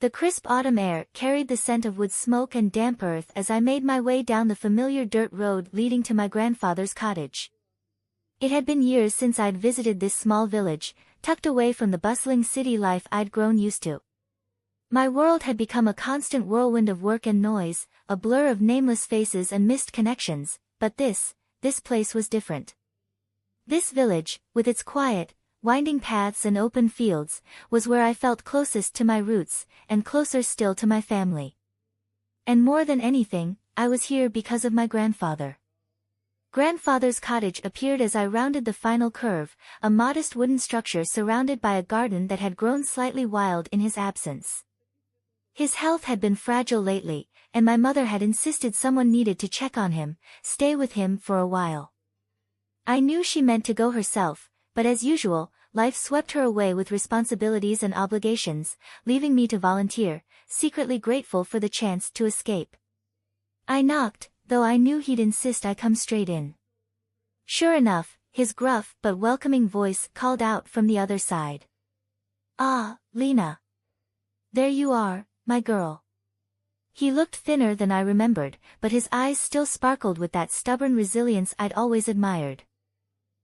The crisp autumn air carried the scent of wood smoke and damp earth as I made my way down the familiar dirt road leading to my grandfather's cottage. It had been years since I'd visited this small village, tucked away from the bustling city life I'd grown used to. My world had become a constant whirlwind of work and noise, a blur of nameless faces and missed connections, but this place was different. This village, with its quiet, winding paths and open fields, was where I felt closest to my roots, and closer still to my family. And more than anything, I was here because of my grandfather. Grandfather's cottage appeared as I rounded the final curve, a modest wooden structure surrounded by a garden that had grown slightly wild in his absence. His health had been fragile lately, and my mother had insisted someone needed to check on him, stay with him for a while. I knew she meant to go herself, but as usual, life swept her away with responsibilities and obligations, leaving me to volunteer, secretly grateful for the chance to escape. I knocked, though I knew he'd insist I come straight in. Sure enough, his gruff but welcoming voice called out from the other side. "Ah, Lena. There you are, my girl." He looked thinner than I remembered, but his eyes still sparkled with that stubborn resilience I'd always admired.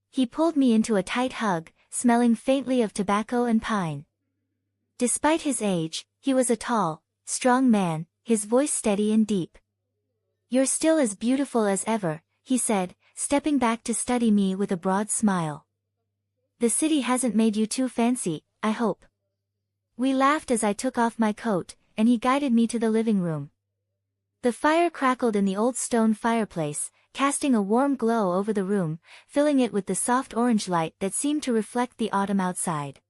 He pulled me into a tight hug, smelling faintly of tobacco and pine. Despite his age, he was a tall, strong man, his voice steady and deep. "You're still as beautiful as ever," he said, stepping back to study me with a broad smile. "The city hasn't made you too fancy, I hope." We laughed as I took off my coat, and he guided me to the living room. The fire crackled in the old stone fireplace, casting a warm glow over the room, filling it with the soft orange light that seemed to reflect the autumn outside.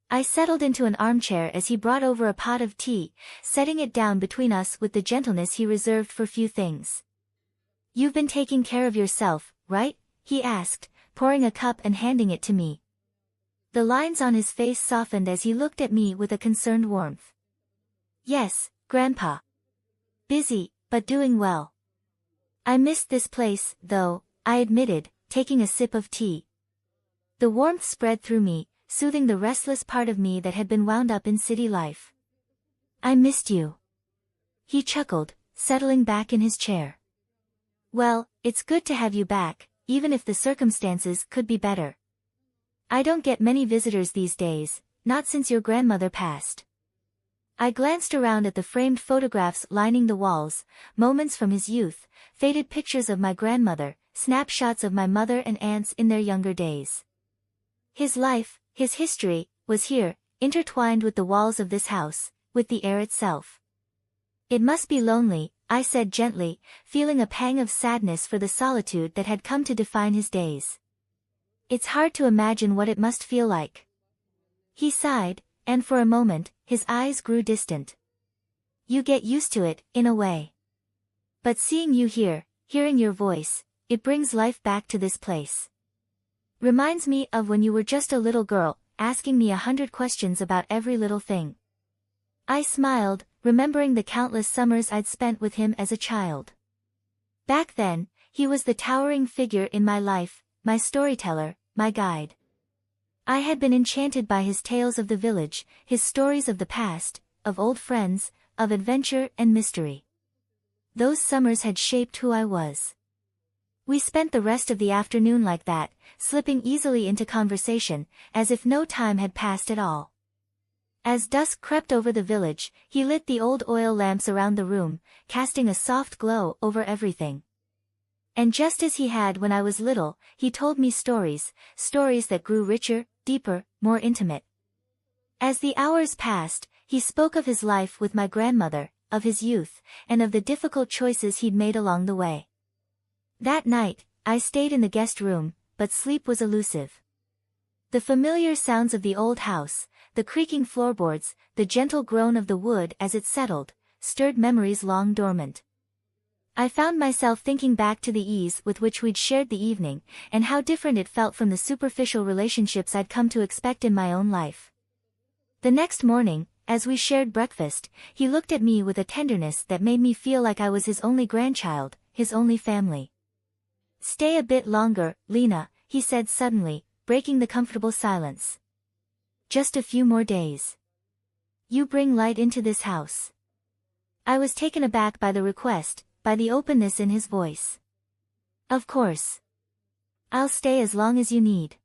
I settled into an armchair as he brought over a pot of tea, setting it down between us with the gentleness he reserved for few things. "You've been taking care of yourself, right?" he asked, pouring a cup and handing it to me. The lines on his face softened as he looked at me with a concerned warmth. "Yes, Grandpa. Busy, but doing well." "I missed this place, though," I admitted, taking a sip of tea. The warmth spread through me, soothing the restless part of me that had been wound up in city life. "I missed you." He chuckled, settling back in his chair. "Well, it's good to have you back, even if the circumstances could be better. I don't get many visitors these days, not since your grandmother passed." I glanced around at the framed photographs lining the walls, moments from his youth, faded pictures of my grandmother, snapshots of my mother and aunts in their younger days. His life, his history, was here, intertwined with the walls of this house, with the air itself. "It must be lonely," I said gently, feeling a pang of sadness for the solitude that had come to define his days. "It's hard to imagine what it must feel like." He sighed, and for a moment, his eyes grew distant. "You get used to it, in a way. But seeing you here, hearing your voice, it brings life back to this place. Reminds me of when you were just a little girl, asking me 100 questions about every little thing." I smiled, remembering the countless summers I'd spent with him as a child. Back then, he was the towering figure in my life, my storyteller, my guide. I had been enchanted by his tales of the village, his stories of the past, of old friends, of adventure and mystery. Those summers had shaped who I was. We spent the rest of the afternoon like that, slipping easily into conversation, as if no time had passed at all. As dusk crept over the village, he lit the old oil lamps around the room, casting a soft glow over everything. And just as he had when I was little, he told me stories that grew richer, deeper, more intimate. As the hours passed, he spoke of his life with my grandmother, of his youth, and of the difficult choices he'd made along the way. That night, I stayed in the guest room, but sleep was elusive. The familiar sounds of the old house, the creaking floorboards, the gentle groan of the wood as it settled, stirred memories long dormant. I found myself thinking back to the ease with which we'd shared the evening, and how different it felt from the superficial relationships I'd come to expect in my own life. The next morning, as we shared breakfast, he looked at me with a tenderness that made me feel like I was his only grandchild, his only family. "Stay a bit longer, Lena," he said suddenly, breaking the comfortable silence. "Just a few more days." You bring light into this house. I was taken aback by the request, by the openness in his voice. Of course. I'll stay as long as you need.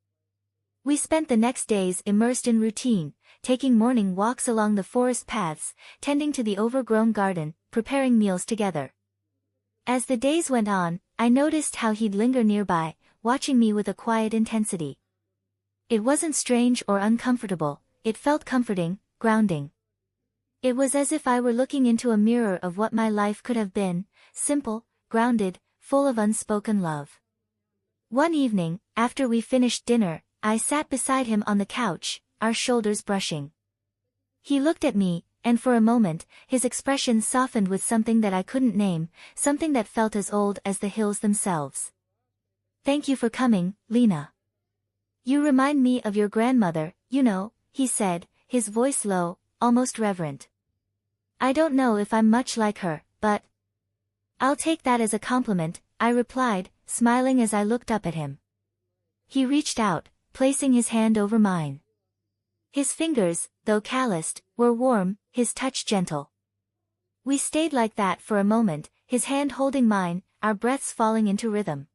We spent the next days immersed in routine, taking morning walks along the forest paths, tending to the overgrown garden, preparing meals together. As the days went on, I noticed how he'd linger nearby, watching me with a quiet intensity. It wasn't strange or uncomfortable, it felt comforting, grounding. It was as if I were looking into a mirror of what my life could have been, simple, grounded, full of unspoken love. One evening, after we finished dinner, I sat beside him on the couch, our shoulders brushing. He looked at me, and for a moment, his expression softened with something that I couldn't name, something that felt as old as the hills themselves. Thank you for coming, Lena. You remind me of your grandmother, you know, he said, his voice low, almost reverent. I don't know if I'm much like her, but I'll take that as a compliment, I replied, smiling as I looked up at him. He reached out, placing his hand over mine. His fingers, though calloused, were warm, his touch gentle. We stayed like that for a moment, his hand holding mine, our breaths falling into rhythm.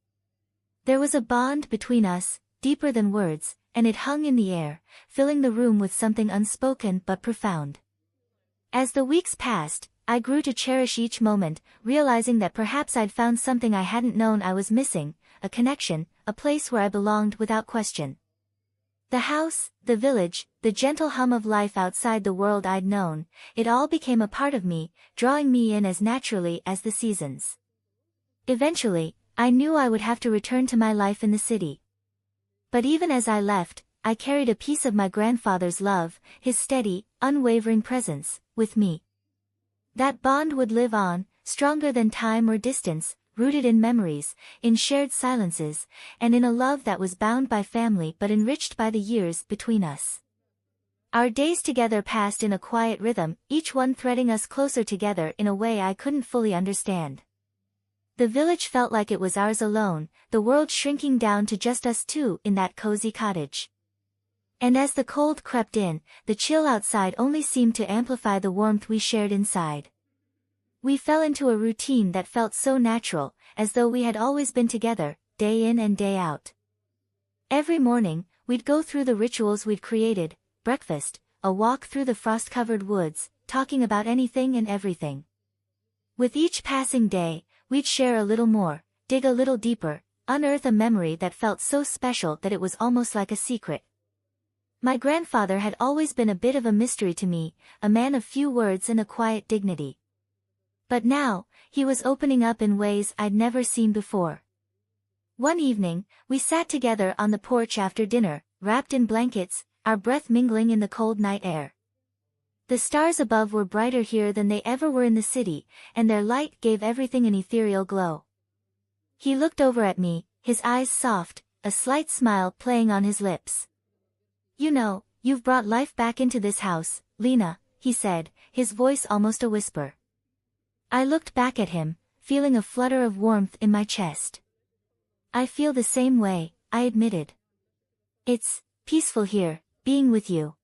There was a bond between us, deeper than words, and it hung in the air, filling the room with something unspoken but profound. As the weeks passed, I grew to cherish each moment, realizing that perhaps I'd found something I hadn't known I was missing, a connection, a place where I belonged without question. The house, the village, the gentle hum of life outside the world I'd known, it all became a part of me, drawing me in as naturally as the seasons. Eventually, I knew I would have to return to my life in the city. But even as I left, I carried a piece of my grandfather's love, his steady, unwavering presence, with me. That bond would live on, stronger than time or distance, rooted in memories, in shared silences, and in a love that was bound by family but enriched by the years between us. Our days together passed in a quiet rhythm, each one threading us closer together in a way I couldn't fully understand. The village felt like it was ours alone, the world shrinking down to just us two in that cozy cottage. And as the cold crept in, the chill outside only seemed to amplify the warmth we shared inside. We fell into a routine that felt so natural, as though we had always been together, day in and day out. Every morning, we'd go through the rituals we'd created, breakfast, a walk through the frost-covered woods, talking about anything and everything. With each passing day, we'd share a little more, dig a little deeper, unearth a memory that felt so special that it was almost like a secret. My grandfather had always been a bit of a mystery to me, a man of few words and a quiet dignity. But now, he was opening up in ways I'd never seen before. One evening, we sat together on the porch after dinner, wrapped in blankets, our breath mingling in the cold night air. The stars above were brighter here than they ever were in the city, and their light gave everything an ethereal glow. He looked over at me, his eyes soft, a slight smile playing on his lips. You know, you've brought life back into this house, Lena, he said, his voice almost a whisper. I looked back at him, feeling a flutter of warmth in my chest. I feel the same way, I admitted. It's peaceful here, being with you.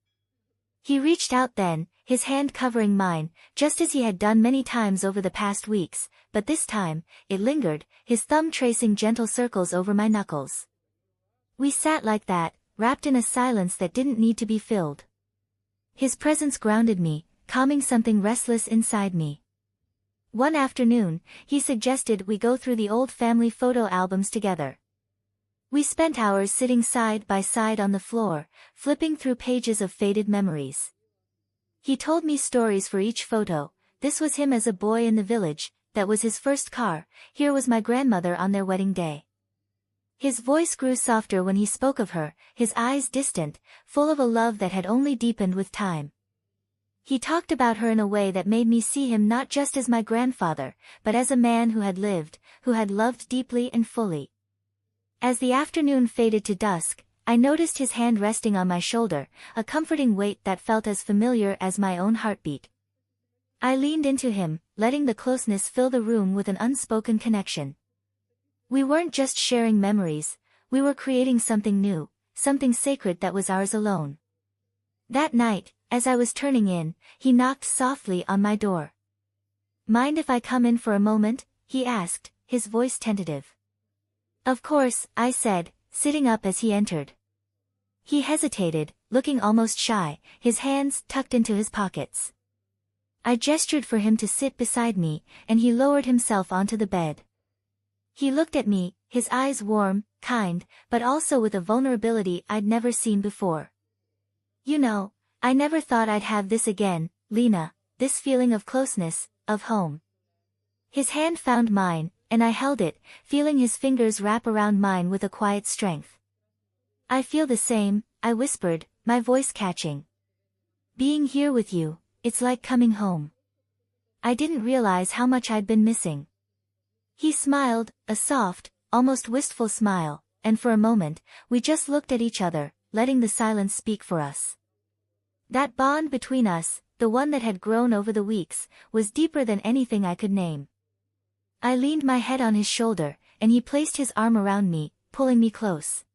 He reached out then, his hand covering mine, just as he had done many times over the past weeks, but this time, it lingered, his thumb tracing gentle circles over my knuckles. We sat like that, wrapped in a silence that didn't need to be filled. His presence grounded me, calming something restless inside me. One afternoon, he suggested we go through the old family photo albums together. We spent hours sitting side by side on the floor, flipping through pages of faded memories. He told me stories for each photo. This was him as a boy in the village, that was his first car, here was my grandmother on their wedding day. His voice grew softer when he spoke of her, his eyes distant, full of a love that had only deepened with time. He talked about her in a way that made me see him not just as my grandfather, but as a man who had lived, who had loved deeply and fully. As the afternoon faded to dusk, I noticed his hand resting on my shoulder, a comforting weight that felt as familiar as my own heartbeat. I leaned into him, letting the closeness fill the room with an unspoken connection. We weren't just sharing memories, we were creating something new, something sacred that was ours alone. That night, As I was turning in, he knocked softly on my door. "Mind if I come in for a moment?" he asked, his voice tentative. "Of course," I said, sitting up as he entered. He hesitated, looking almost shy, his hands tucked into his pockets. I gestured for him to sit beside me, and he lowered himself onto the bed. He looked at me, his eyes warm, kind, but also with a vulnerability I'd never seen before. "You know, I never thought I'd have this again, Lena, this feeling of closeness, of home." His hand found mine, and I held it, feeling his fingers wrap around mine with a quiet strength. "I feel the same," I whispered, my voice catching. "Being here with you, it's like coming home." I didn't realize how much I'd been missing. He smiled, a soft, almost wistful smile, and for a moment, we just looked at each other, letting the silence speak for us. That bond between us, the one that had grown over the weeks, was deeper than anything I could name. I leaned my head on his shoulder, and he placed his arm around me, pulling me close.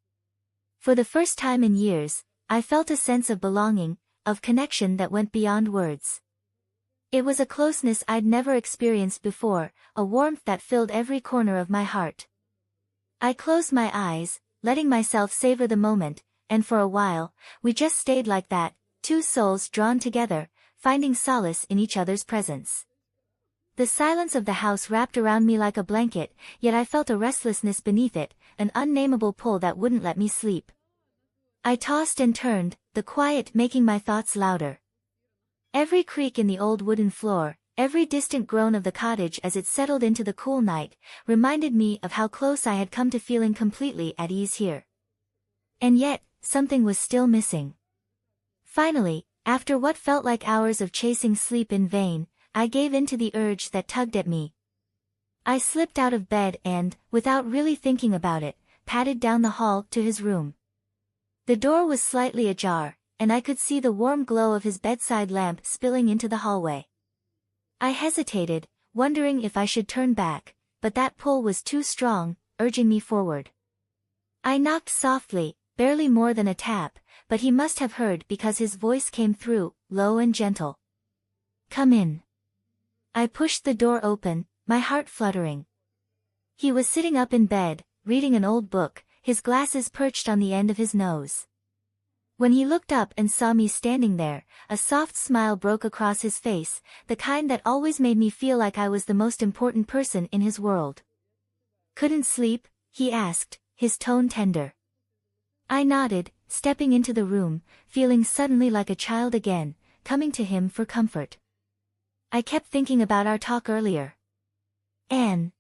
For the first time in years, I felt a sense of belonging, of connection that went beyond words. It was a closeness I'd never experienced before, a warmth that filled every corner of my heart. I closed my eyes, letting myself savor the moment, and for a while, we just stayed like that, two souls drawn together, finding solace in each other's presence. The silence of the house wrapped around me like a blanket, yet I felt a restlessness beneath it, an unnameable pull that wouldn't let me sleep. I tossed and turned, the quiet making my thoughts louder. Every creak in the old wooden floor, every distant groan of the cottage as it settled into the cool night, reminded me of how close I had come to feeling completely at ease here. And yet, something was still missing. Finally, after what felt like hours of chasing sleep in vain, I gave in to the urge that tugged at me. I slipped out of bed and, without really thinking about it, padded down the hall to his room. The door was slightly ajar, and I could see the warm glow of his bedside lamp spilling into the hallway. I hesitated, wondering if I should turn back, but that pull was too strong, urging me forward. I knocked softly, barely more than a tap, but he must have heard because his voice came through, low and gentle. "Come in." I pushed the door open, my heart fluttering. He was sitting up in bed, reading an old book, his glasses perched on the end of his nose. When he looked up and saw me standing there, a soft smile broke across his face, the kind that always made me feel like I was the most important person in his world. "Couldn't sleep?" he asked, his tone tender. I nodded, stepping into the room, feeling suddenly like a child again, coming to him for comfort. "I kept thinking about our talk earlier. Anne.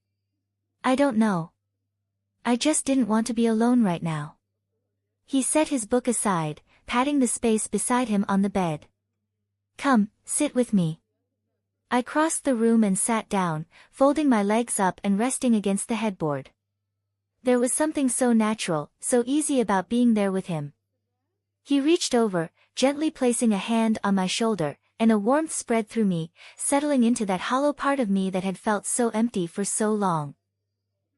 I don't know. I just didn't want to be alone right now." He set his book aside, patting the space beside him on the bed. "Come, sit with me." I crossed the room and sat down, folding my legs up and resting against the headboard. There was something so natural, so easy about being there with him. He reached over, gently placing a hand on my shoulder, and a warmth spread through me, settling into that hollow part of me that had felt so empty for so long.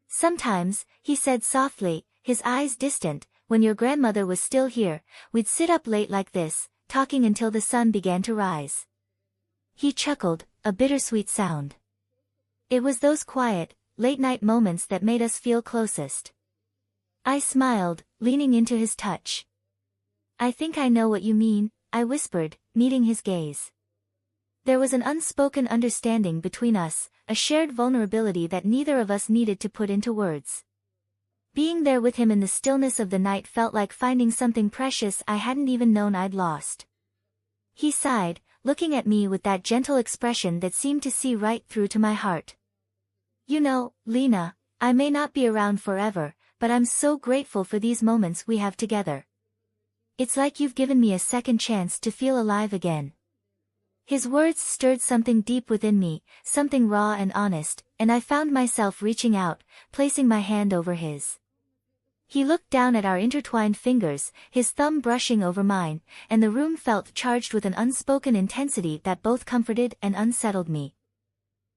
"Sometimes," he said softly, his eyes distant, "when your grandmother was still here, we'd sit up late like this, talking until the sun began to rise." He chuckled, a bittersweet sound. It was those quiet, late-night moments that made us feel closest. I smiled, leaning into his touch. "I think I know what you mean," I whispered, meeting his gaze. There was an unspoken understanding between us, a shared vulnerability that neither of us needed to put into words. Being there with him in the stillness of the night felt like finding something precious I hadn't even known I'd lost. He sighed, looking at me with that gentle expression that seemed to see right through to my heart. "You know, Lena, I may not be around forever, but I'm so grateful for these moments we have together. It's like you've given me a second chance to feel alive again." His words stirred something deep within me, something raw and honest, and I found myself reaching out, placing my hand over his. He looked down at our intertwined fingers, his thumb brushing over mine, and the room felt charged with an unspoken intensity that both comforted and unsettled me.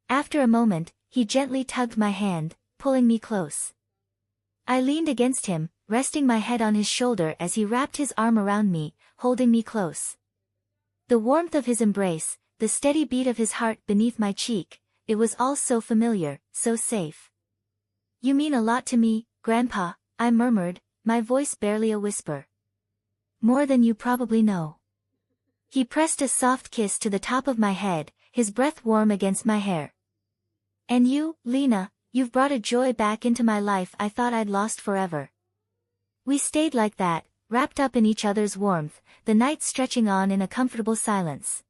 After a moment, he gently tugged my hand, pulling me close. I leaned against him, resting my head on his shoulder as he wrapped his arm around me, holding me close. The warmth of his embrace, the steady beat of his heart beneath my cheek, it was all so familiar, so safe. "You mean a lot to me, Grandpa," I murmured, my voice barely a whisper. "More than you probably know." He pressed a soft kiss to the top of my head, his breath warm against my hair. "And you, Lena, you've brought a joy back into my life I thought I'd lost forever." We stayed like that, wrapped up in each other's warmth, the night stretching on in a comfortable silence.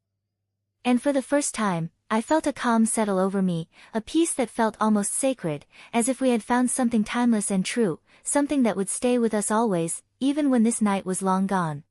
And for the first time, I felt a calm settle over me, a peace that felt almost sacred, as if we had found something timeless and true, something that would stay with us always, even when this night was long gone.